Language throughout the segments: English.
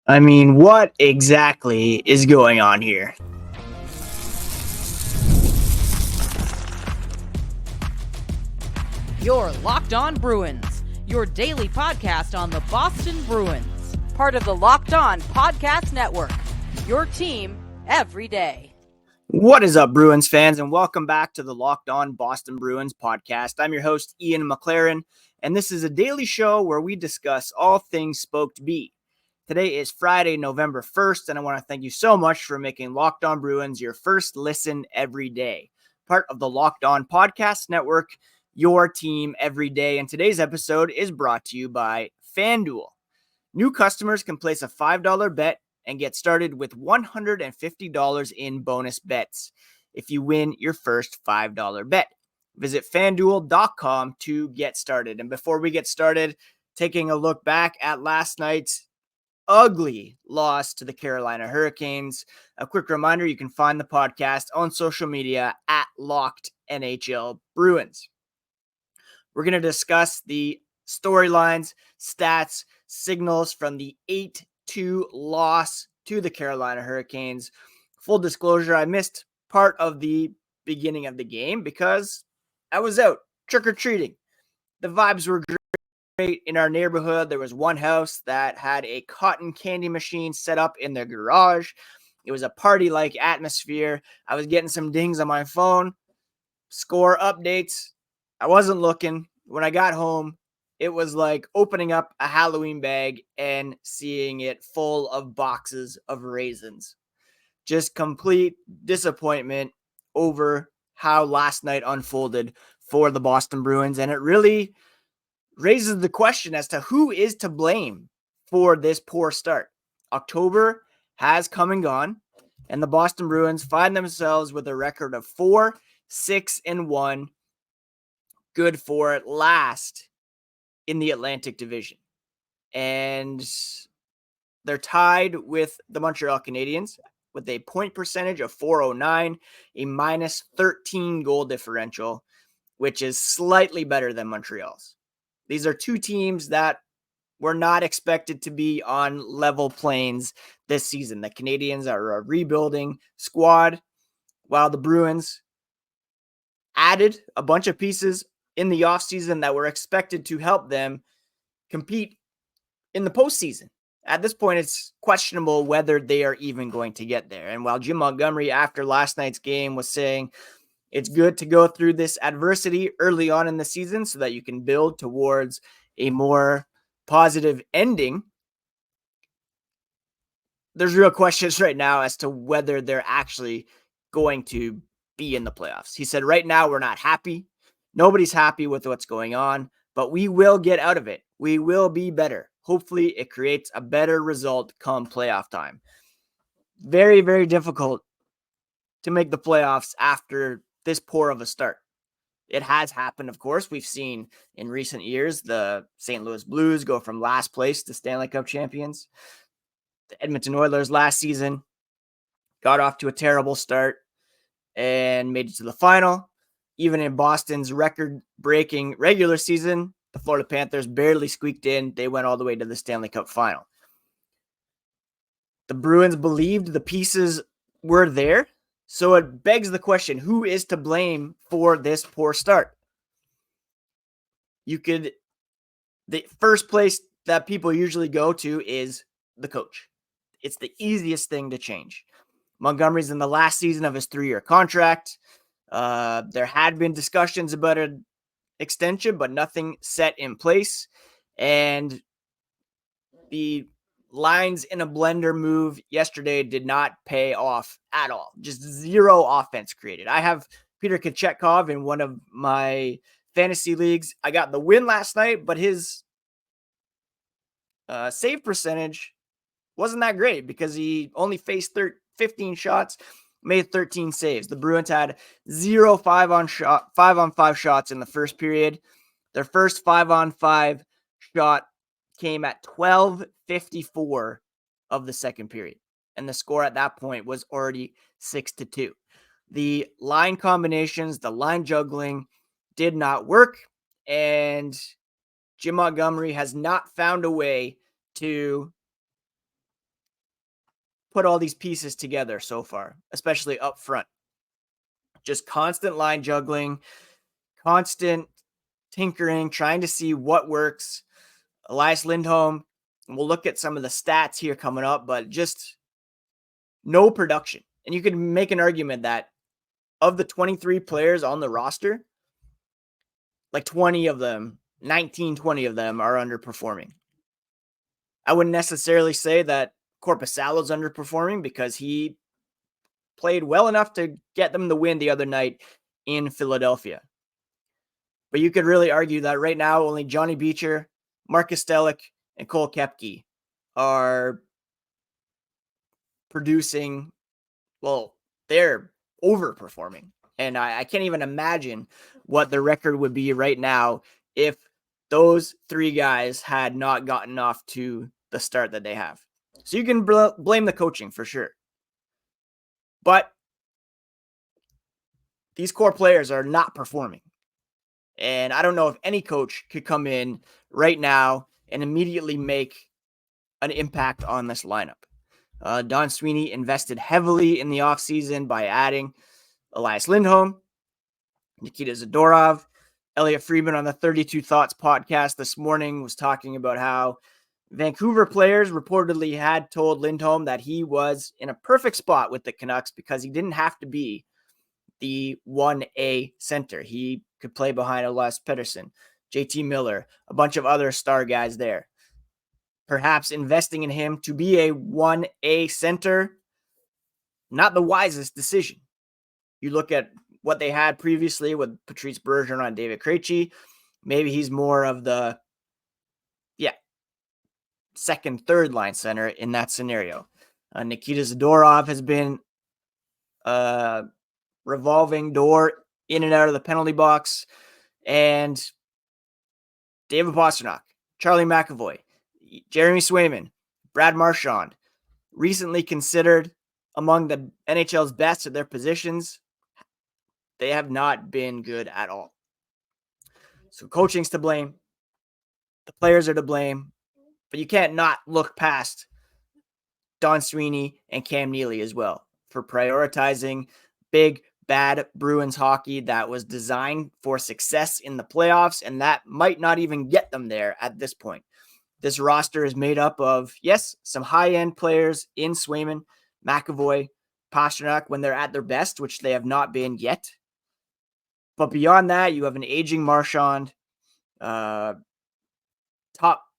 I mean, what exactly is going on here? You're Locked On Bruins, your daily podcast on the Boston Bruins, part of the Locked On Podcast Network, your team every day. What is up, Bruins fans, and welcome back to the Locked On Boston Bruins podcast. I'm your host, Ian McLaren, and this is a daily show where we discuss all things Spoke to Be. Today is Friday, November 1st, and I want to thank you so much for making Locked On Bruins your first listen every day. Part of the Locked On Podcast Network, your team every day. And today's episode is brought to you by FanDuel. New customers can place a $5 bet and get started with $150 in bonus bets if you win your first $5 bet. Visit FanDuel.com to get started. And before we get started, taking a look back at last night's ugly loss to the Carolina Hurricanes. A quick reminder, you can find the podcast on social media at Locked NHL Bruins. We're going to discuss the storylines, stats, signals from the 8-2 loss to the Carolina Hurricanes. Full disclosure, I missed part of the beginning of the game because I was out trick-or-treating. The vibes were great in our neighborhood. There was one house that had a cotton candy machine set up in their garage. It was a party-like atmosphere. I was getting some dings on my phone. Score updates. I wasn't looking. When I got home, it was like opening up a Halloween bag and seeing it full of boxes of raisins. Just complete disappointment over how last night unfolded for the Boston Bruins. And it really raises the question as to who is to blame for this poor start. October has come and gone, and the Boston Bruins find themselves with a record of 4-6-1, good for it, last in the Atlantic Division. And they're tied with the Montreal Canadiens with a point percentage of .409, a minus 13 goal differential, which is slightly better than Montreal's. These are two teams that were not expected to be on level planes this season. The Canadiens are a rebuilding squad, while the Bruins added a bunch of pieces in the offseason that were expected to help them compete in the postseason. At this point, it's questionable whether they are even going to get there. And while Jim Montgomery, after last night's game, was saying it's good to go through this adversity early on in the season so that you can build towards a more positive ending, there's real questions right now as to whether they're actually going to be in the playoffs. He said, right now, we're not happy. Nobody's happy with what's going on, but we will get out of it. We will be better. Hopefully, it creates a better result come playoff time. Very, very difficult to make the playoffs after this poor of a start. It has happened, of course. We've seen in recent years the St. Louis Blues go from last place to Stanley Cup champions. The Edmonton Oilers last season got off to a terrible start and made it to the final. Even in Boston's record-breaking regular season, the Florida Panthers barely squeaked in. They went all the way to the Stanley Cup final. The Bruins believed the pieces were there. So it begs the question, who is to blame for this poor start? The first place that people usually go to is the coach. It's the easiest thing to change. Montgomery's in the last season of his 3-year contract. There had been discussions about an extension, but nothing set in place. And the lines in a blender move yesterday did not pay off at all. Just zero offense created. I have Peter Kochetkov in one of my fantasy leagues. I got the win last night, but his save percentage wasn't that great because he only faced 15 shots, made 13 saves. The Bruins had 0 5-on-5 shots in the first period. Their first 5-on-5 shot came at 12:54 of the second period. And the score at that point was already 6-2. The line combinations, the line juggling did not work. And Jim Montgomery has not found a way to put all these pieces together so far, especially up front. Just constant line juggling, constant tinkering, trying to see what works. Elias Lindholm, we'll look at some of the stats here coming up, but just no production. And you could make an argument that of the 23 players on the roster, like 20 of them, 19, 20 of them are underperforming. I wouldn't necessarily say that Korpisalo's underperforming because he played well enough to get them the win the other night in Philadelphia. But you could really argue that right now only Johnny Beecher, Marcus Stellick, and Cole Koepke are producing, well, they're overperforming. And I can't even imagine what the record would be right now if those three guys had not gotten off to the start that they have. So you can blame the coaching for sure. But these core players are not performing. And I don't know if any coach could come in right now and immediately make an impact on this lineup. Don Sweeney invested heavily in the offseason by adding Elias Lindholm, Nikita Zadorov. Elliot Friedman on the 32 Thoughts podcast this morning was talking about how Vancouver players reportedly had told Lindholm that he was in a perfect spot with the Canucks because he didn't have to be the 1A center. He could play behind Elias Pettersson, JT Miller, a bunch of other star guys there. Perhaps investing in him to be a 1A center, not the wisest decision. You look at what they had previously with Patrice Bergeron and David Krejci. Maybe he's more of the, second, third line center in that scenario. Nikita Zadorov has been a revolving door in and out of the penalty box. And David Pastrnak, Charlie McAvoy, Jeremy Swayman, Brad Marchand, recently considered among the NHL's best at their positions. They have not been good at all. So coaching's to blame. The players are to blame. But you can't not look past Don Sweeney and Cam Neely as well for prioritizing big, bad Bruins hockey that was designed for success in the playoffs, and that might not even get them there at this point. This roster is made up of, yes, some high-end players in Swayman, McAvoy, Pastrnak when they're at their best, which they have not been yet. But beyond that, you have an aging Marchand, top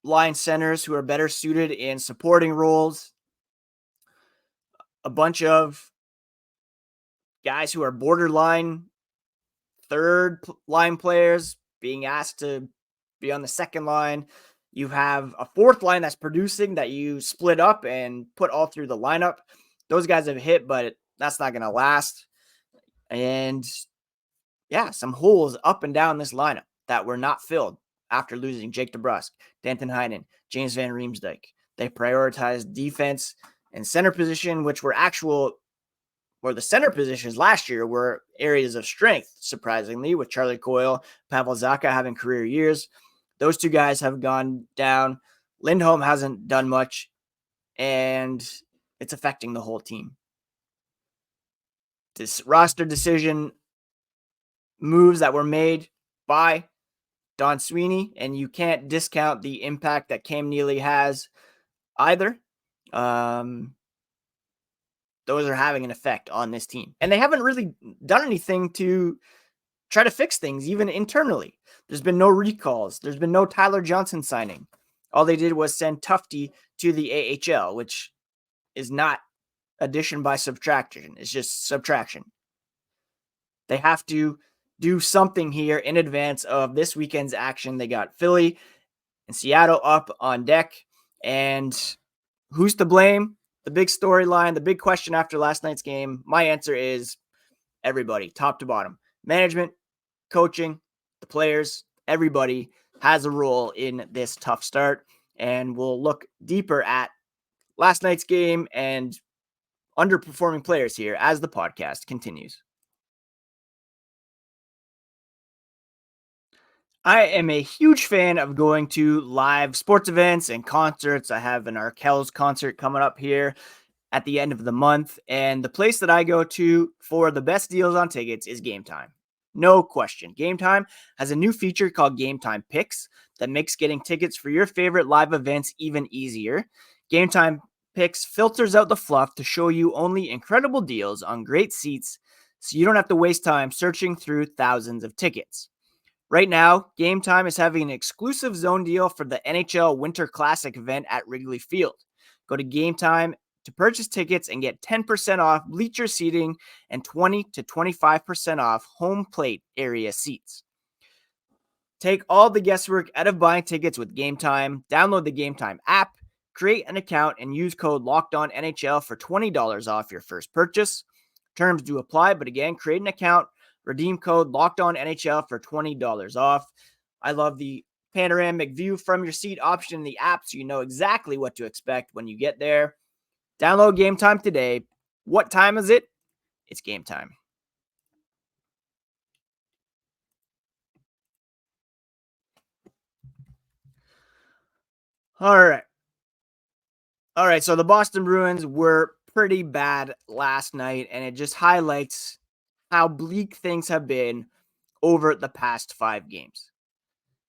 line centers who are better suited in supporting roles, a bunch of guys who are borderline third line players being asked to be on the second line. You have a fourth line that's producing that you split up and put all through the lineup. Those guys have hit, but that's not going to last. And some holes up and down this lineup that were not filled after losing Jake DeBrusk, Danton Heinen, James Van Riemsdyk. They prioritized defense and center position, which were the center positions last year were areas of strength, surprisingly, with Charlie Coyle, Pavel Zacha having career years. Those two guys have gone down. Lindholm hasn't done much, and it's affecting the whole team. This roster decision moves that were made by Don Sweeney, and you can't discount the impact that Cam Neely has either. Those are having an effect on this team. And they haven't really done anything to try to fix things, even internally. There's been no recalls. There's been no Tyler Johnson signing. All they did was send Tufte to the AHL, which is not addition by subtraction. It's just subtraction. They have to do something here in advance of this weekend's action. They got Philly and Seattle up on deck. And who's to blame? The big storyline, the big question after last night's game, my answer is everybody, top to bottom. Management, coaching, the players, everybody has a role in this tough start. And we'll look deeper at last night's game and underperforming players here as the podcast continues. I am a huge fan of going to live sports events and concerts. I have an Arkells concert coming up here at the end of the month. And the place that I go to for the best deals on tickets is Game Time. No question. Game Time has a new feature called Game Time Picks that makes getting tickets for your favorite live events even easier. Game Time Picks filters out the fluff to show you only incredible deals on great seats, so you don't have to waste time searching through thousands of tickets. Right now, Game Time is having an exclusive zone deal for the NHL Winter Classic event at Wrigley Field. Go to Game Time to purchase tickets and get 10% off bleacher seating and 20 to 25% off home plate area seats. Take all the guesswork out of buying tickets with Game Time. Download the Game Time app, create an account, and use code LOCKEDONNHL for $20 off your first purchase. Terms do apply, but again, create an account, redeem code LOCKEDONNHL for $20 off. I love the panoramic view from your seat option in the app, so you know exactly what to expect when you get there. Download Game Time today. What time is it? It's game time. All right. So the Boston Bruins were pretty bad last night, and it just highlights how bleak things have been over the past 5 games.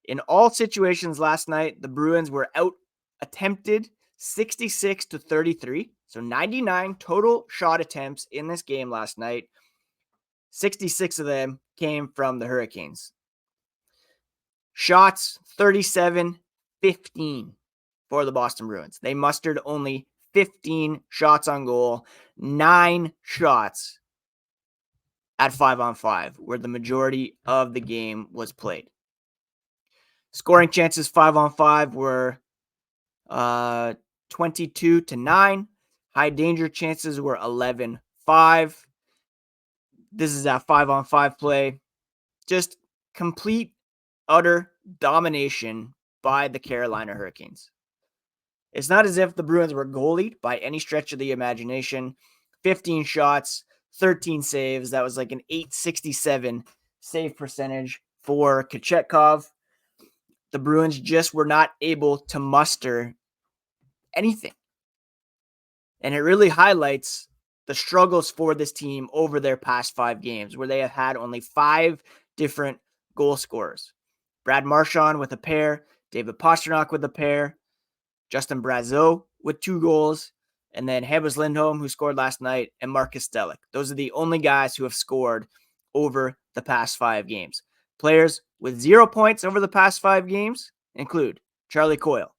In all situations last night, the Bruins were out attempted 66 to 33. So 99 total shot attempts in this game last night. 66 of them came from the Hurricanes. Shots 37-15 for the Boston Bruins. They mustered only 15 shots on goal, 9 shots at 5-on-5, where the majority of the game was played. Scoring chances 5-on-5 were 22-9. High danger chances were 11-5. This is that 5-on-5 play. Just complete, utter domination by the Carolina Hurricanes. It's not as if the Bruins were goalied by any stretch of the imagination. 15 shots, 13 saves. That was like an .867 save percentage for Kochetkov. The Bruins just were not able to muster anything. And it really highlights the struggles for this team over their past 5 games, where they have had only 5 different goal scorers. Brad Marchand with a pair, David Pastrnak with a pair, Justin Brazeau with 2 goals, and then Hampus Lindholm, who scored last night, and Marcus Stelic. Those are the only guys who have scored over the past 5 games. Players with 0 points over the past 5 games include Charlie Coyle,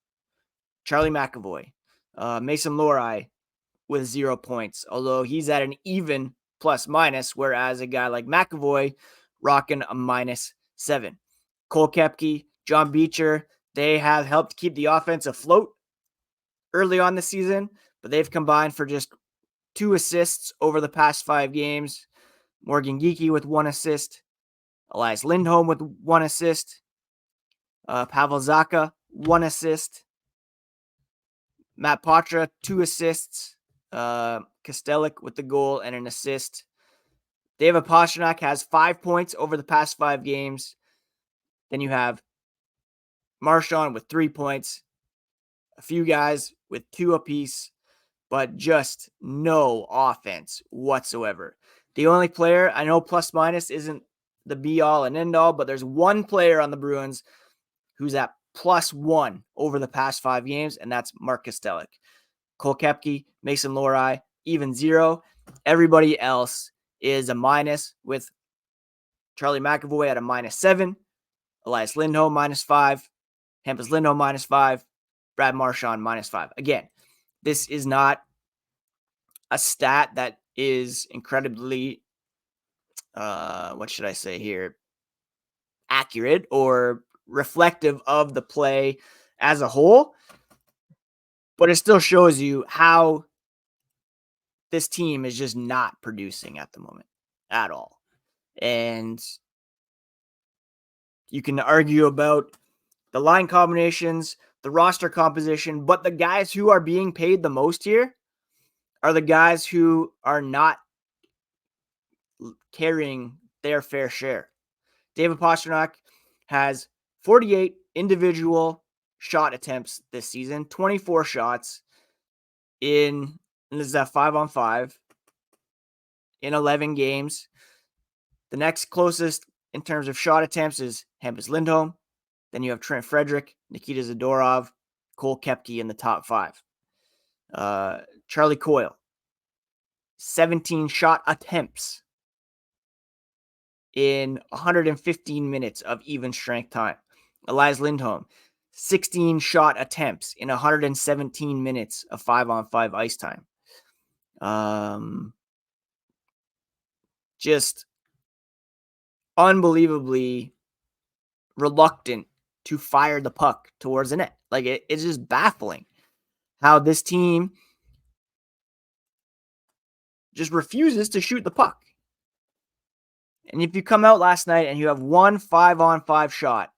Charlie McAvoy, Mason Lohrei with 0 points, although he's at an even plus-minus, whereas a guy like McAvoy rocking a -7. Cole Koepke, John Beecher, they have helped keep the offense afloat early on the season, but they've combined for just 2 assists over the past 5 games. Morgan Geekie with 1 assist, Elias Lindholm with 1 assist, Pavel Zacha, 1 assist, Matt Poitras, 2 assists, Kostelic with the goal and an assist. David Pastrnak has 5 points over the past 5 games. Then you have Marchand with 3 points, a few guys with 2 apiece, but just no offense whatsoever. The only player, I know plus minus isn't the be all and end all, but there's one player on the Bruins who's at +1 over the past 5 games, and that's Marcus Stelic. Cole Koepke, Mason Lohrei, even 0. Everybody else is a minus, with Charlie McAvoy at a -7, Elias Lindholm -5, Hampus Lindholm -5, Brad Marchand -5. Again, this is not a stat that is incredibly, what should I say here, accurate or reflective of the play as a whole, but it still shows you how this team is just not producing at the moment at all. And you can argue about the line combinations, the roster composition, but the guys who are being paid the most here are the guys who are not carrying their fair share. David Pastrnak has 48 individual shot attempts this season, 24 shots in And this is at 5-on-5 in 11 games. The next closest in terms of shot attempts is Hampus Lindholm. Then you have Trent Frederick, Nikita Zadorov, Cole Koepke in the top 5. Charlie Coyle, 17 shot attempts in 115 minutes of even strength time. Elias Lindholm, 16 shot attempts in 117 minutes of 5-on-5 ice time. Just unbelievably reluctant to fire the puck towards the net. Like, it's just baffling how this team just refuses to shoot the puck. And if you come out last night and you have one 5-on-5 shot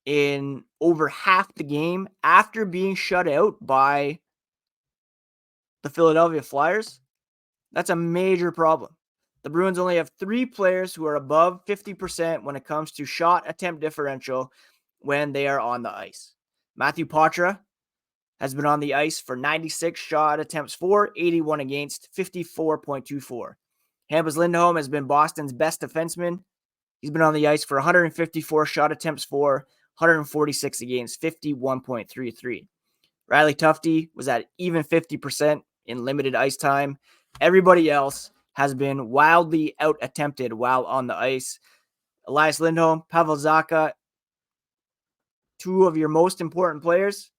in over half the game after being shut out by the Philadelphia Flyers, that's a major problem. The Bruins only have 3 players who are above 50% when it comes to shot attempt differential when they are on the ice. Matthew Poitras has been on the ice for 96 shot attempts for, 81 against, 54.24. Hampus Lindholm has been Boston's best defenseman. He's been on the ice for 154 shot attempts for, 146 against, 51.33. Riley Tufte was at even 50% in limited ice time. Everybody else has been wildly out-attempted while on the ice. Elias Lindholm, Pavel Zacha, 2 of your most important players,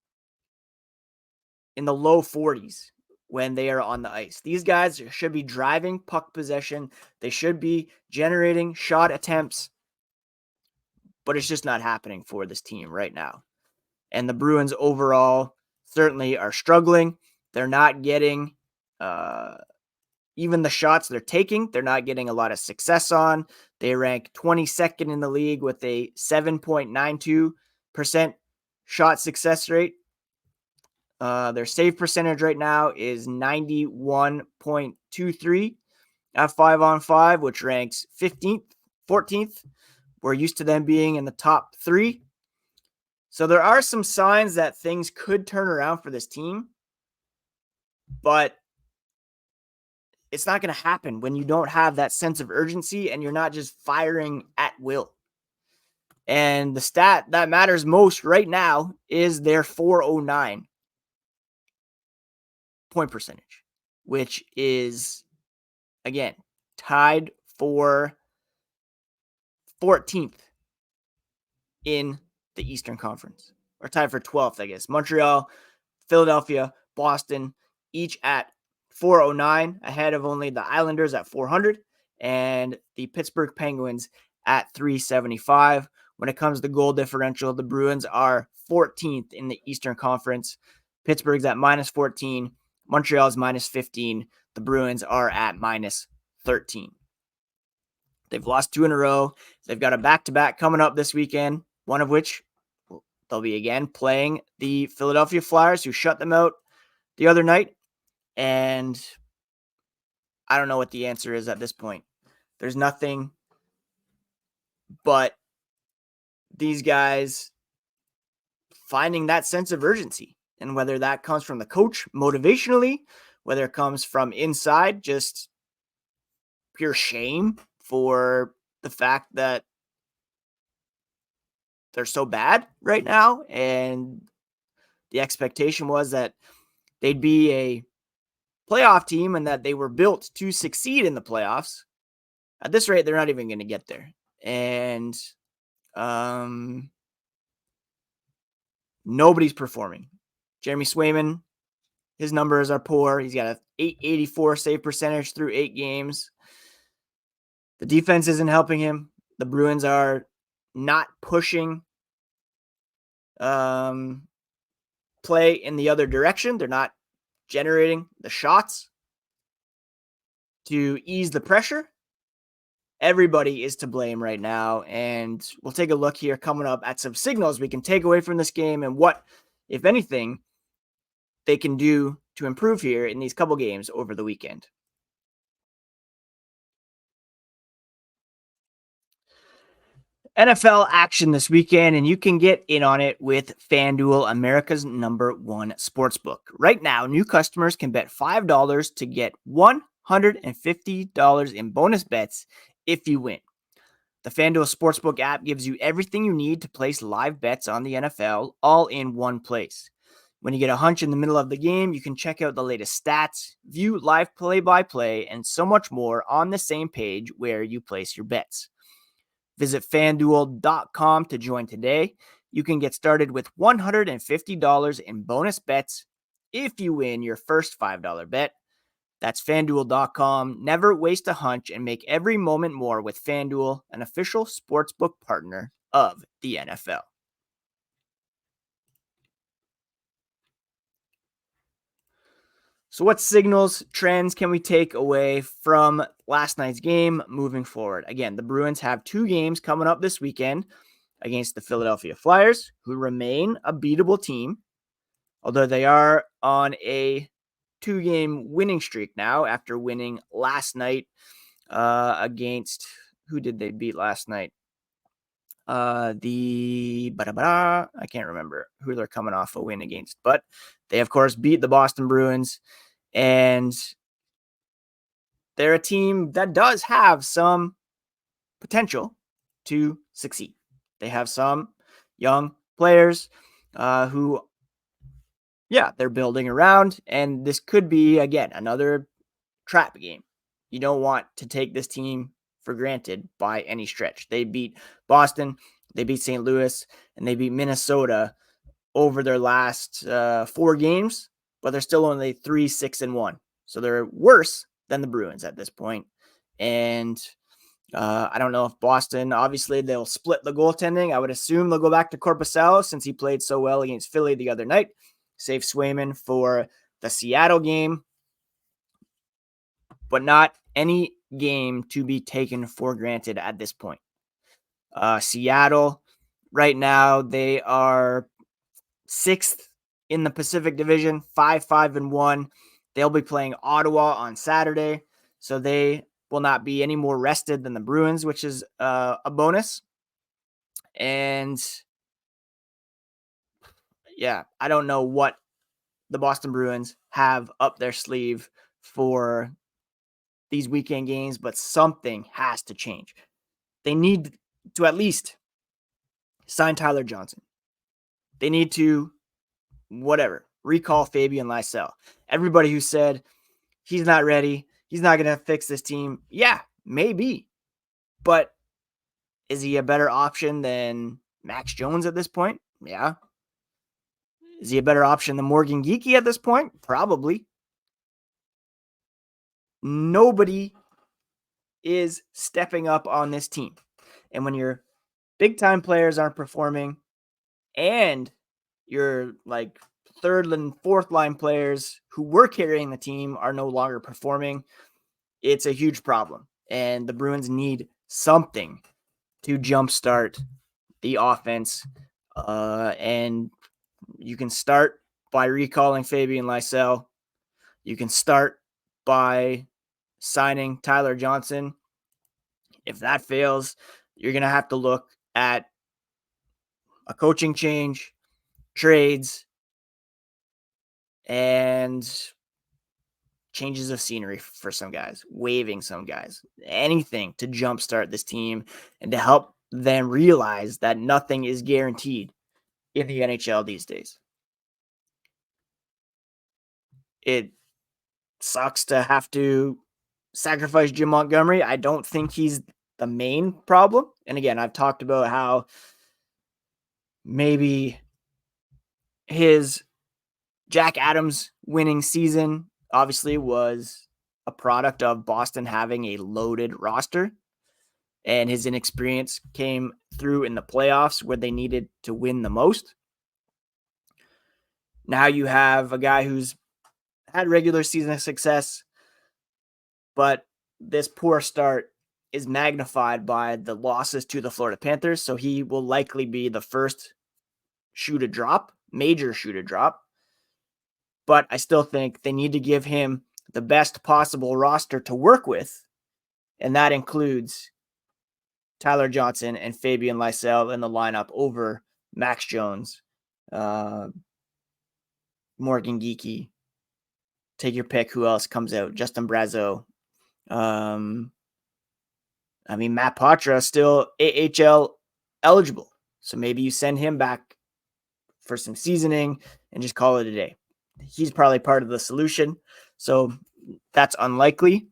in the low 40s when they are on the ice. These guys should be driving puck possession. They should be generating shot attempts, but it's just not happening for this team right now. And the Bruins overall certainly are struggling. They're not getting even the shots they're taking. They're not getting a lot of success on. They rank 22nd in the league with a 7.92% shot success rate. Their save percentage right now is 91.23 at 5-on-5, which ranks 15th, 14th. We're used to them being in the top 3. So there are some signs that things could turn around for this team, but it's not going to happen when you don't have that sense of urgency and you're not just firing at will. And the stat that matters most right now is their .409 point percentage, which is, again, tied for 14th in the Eastern Conference, or tied for 12th, I guess. Montreal, Philadelphia, Boston, each at .409, ahead of only the Islanders at .400 and the Pittsburgh Penguins at .375. When it comes to goal differential, the Bruins are 14th in the Eastern Conference. Pittsburgh's at -14. Montreal's -15. The Bruins are at -13. They've lost 2 in a row. They've got a back-to-back coming up this weekend, one of which they'll be again playing the Philadelphia Flyers, who shut them out the other night. And I don't know what the answer is at this point. There's nothing but these guys finding that sense of urgency. And whether that comes from the coach motivationally, whether it comes from inside, just pure shame for the fact that they're so bad right now. And the expectation was that they'd be a playoff team and that they were built to succeed in the playoffs. At this rate, they're not even going to get there. And nobody's performing. Jeremy Swayman, his numbers are poor. He's got a .884 save percentage through 8 games. The defense isn't helping him. The Bruins are not pushing play in the other direction. They're not generating the shots to ease the pressure. Everybody is to blame right now, and we'll take a look here coming up at some signals we can take away from this game and what, if anything, they can do to improve here in these couple games over the weekend. NFL action this weekend, and you can get in on it with FanDuel, America's #1 sportsbook. Right now, new customers can bet $5 to get $150 in bonus bets if you win. The FanDuel Sportsbook app gives you everything you need to place live bets on the NFL all in one place. When you get a hunch in the middle of the game, you can check out the latest stats, view live play-by-play, and so much more on the same page where you place your bets. Visit FanDuel.com to join today. You can get started with $150 in bonus bets if you win your first $5 bet. That's FanDuel.com. Never waste a hunch and make every moment more with FanDuel, an official sportsbook partner of the NFL. So what signals, trends can we take away from last night's game moving forward? Again, the Bruins have 2 games coming up this weekend against the Philadelphia Flyers, who remain a beatable team, although they are on a 2-game winning streak now after winning last night against, who did they beat last night? I can't remember who they're coming off a win against, but they of course beat the Boston Bruins, and they're a team that does have some potential to succeed. They have some young players who, they're building around, and this could be, again, another trap game. You don't want to take this team for granted by any stretch. They beat Boston, they beat St. Louis, and they beat Minnesota over their last 4 games, but they're still only 3-6-1. So they're worse than the Bruins at this point. And I don't know if Boston, obviously they'll split the goaltending. I would assume they'll go back to Korpisalo since he played so well against Philly the other night. Save Swayman for the Seattle game, but not any game to be taken for granted at this point. Seattle, right now, they are 6th in the Pacific Division, 5-5-1. They'll be playing Ottawa on Saturday, so they will not be any more rested than the Bruins, which is a bonus. And I don't know what the Boston Bruins have up their sleeve for these weekend games, but something has to change. They need to at least sign Tyler Johnson. They need to, recall Fabian Lysell. Everybody who said he's not ready, he's not going to fix this team. Yeah, maybe. But is he a better option than Max Jones at this point? Yeah. Is he a better option than Morgan Geekie at this point? Probably. Nobody is stepping up on this team. And when your big time players aren't performing and your like 3rd and 4th line players who were carrying the team are no longer performing, it's a huge problem. And the Bruins need something to jumpstart the offense. And you can start by recalling Fabian Lysell. You can start by signing Tyler Johnson. If that fails, you're going to have to look at a coaching change, trades, and changes of scenery for some guys, waiving some guys, anything to jumpstart this team and to help them realize that nothing is guaranteed in the NHL these days. It sucks to have to sacrifice Jim Montgomery. I don't think he's the main problem. And again, I've talked about how maybe his Jack Adams winning season obviously was a product of Boston having a loaded roster, and his inexperience came through in the playoffs where they needed to win the most. Now you have a guy who's had regular season success, but this poor start is magnified by the losses to the Florida Panthers, so he will likely be the first major shoe to drop. But I still think they need to give him the best possible roster to work with, and that includes Tyler Johnson and Fabian Lysell in the lineup over Max Jones, Morgan Geekie. Take your pick. Who else comes out? Justin Brazeau. Matt Patra is still AHL eligible. So maybe you send him back for some seasoning and just call it a day. He's probably part of the solution. So that's unlikely.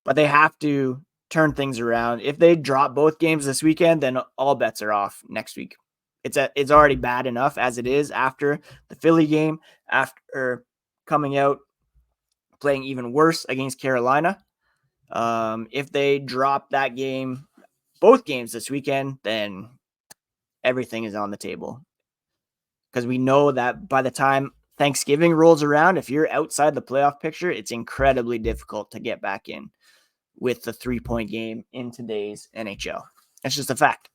But they have to turn things around. If they drop both games this weekend, then all bets are off next week. It's already bad enough as it is after the Philly game, after coming out playing even worse against Carolina. If they drop that game, both games this weekend, then everything is on the table. Because we know that by the time Thanksgiving rolls around, if you're outside the playoff picture, it's incredibly difficult to get back in with the 3-point game in today's NHL. That's just a fact.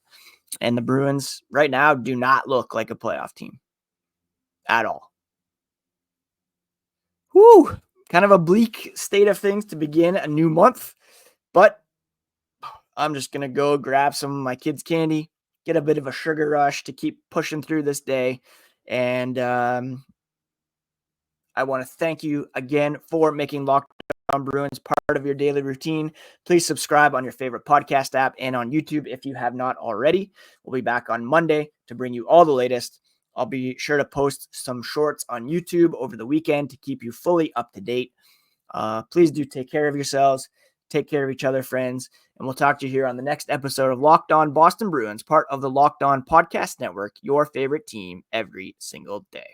And the Bruins right now do not look like a playoff team at all. Whew, kind of a bleak state of things to begin a new month, but I'm just going to go grab some of my kids' candy, get a bit of a sugar rush to keep pushing through this day. And I want to thank you again for making Locked On Bruins part of your daily routine. Please subscribe on your favorite podcast app and on YouTube if you have not already. We'll be back on Monday to bring you all the latest. I'll be sure to post some shorts on YouTube over the weekend to keep you fully up to date. Please do take care of yourselves. Take care of each other, friends. And we'll talk to you here on the next episode of Locked On Boston Bruins, part of the Locked On Podcast Network, your favorite team every single day.